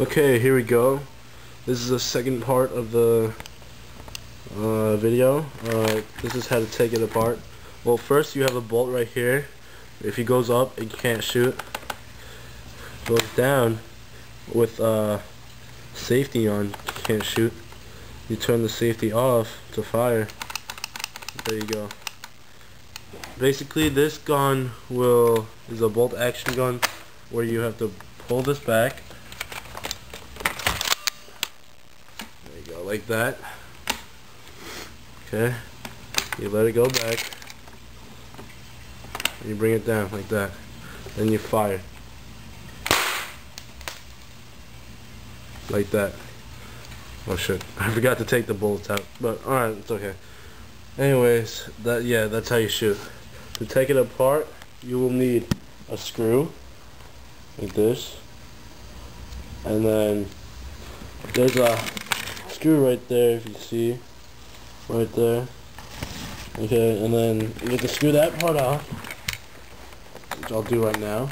Okay, here we go. This is the second part of the video. This is how to take it apart. Well, first you have a bolt right here. If he goes up, it can't shoot. Goes down with safety on, you can't shoot. You turn the safety off to fire. There you go. Basically, this gun is a bolt action gun where you have to pull this back. There you go, like that. Okay, you let it go back, and you bring it down like that. Then you fire like that. Oh shit, I forgot to take the bullets out, but alright, it's okay. Anyways, that's how you shoot. To take it apart, you will need a screw like this, and then there's a screw right there, if you see, right there. Okay, and then you have to screw that part off, which I'll do right now.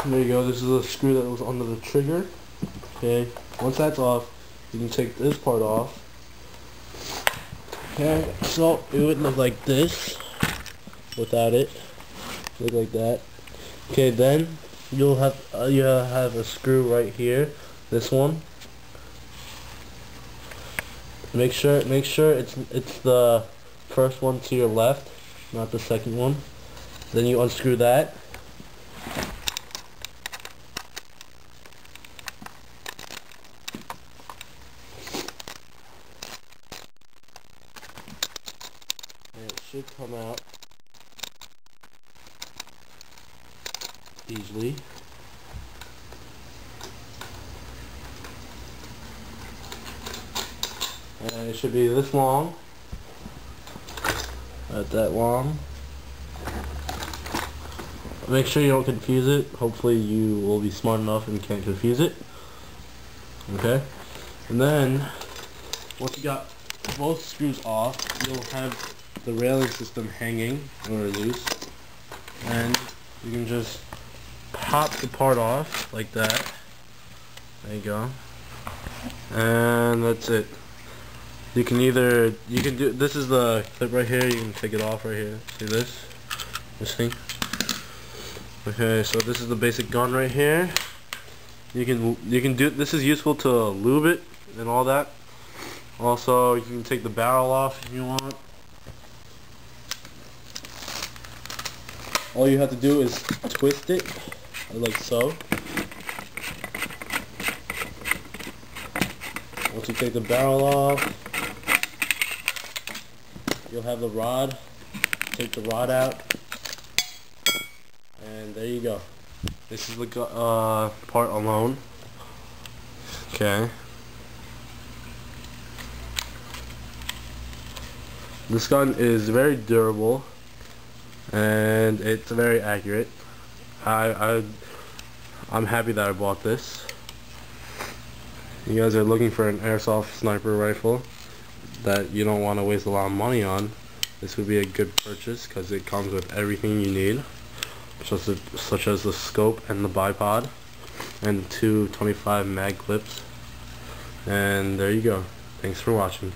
There you go, this is a screw that was under the trigger. Okay, once that's off, you can take this part off. Okay, so it would look like this without it. Look like that. Okay, then you'll have a screw right here. This one. Make sure it's the first one to your left, not the second one. Then you unscrew that. It should come out easily. And it should be this long, not that long. Make sure you don't confuse it. Hopefully you will be smart enough and can't confuse it. Okay? And then, once you got both screws off, you'll have the railing system hanging or loose, and you can just pop the part off like that. There you go, and that's it. You can do this is the clip right here. You can take it off right here. See this thing? Okay, so this is the basic gun right here. You can do this is useful to lube it and all that. Also, you can take the barrel off if you want. All you have to do is twist it, like so. Once you take the barrel off, you'll have the rod. Take the rod out, and there you go. This is the part alone. Okay. This gun is very durable, and it's very accurate. I'm happy that I bought this. You guys are looking for an airsoft sniper rifle that you don't want to waste a lot of money on. This would be a good purchase because it comes with everything you need, such as the scope and the bipod, and two 25 mag clips. And there you go. Thanks for watching.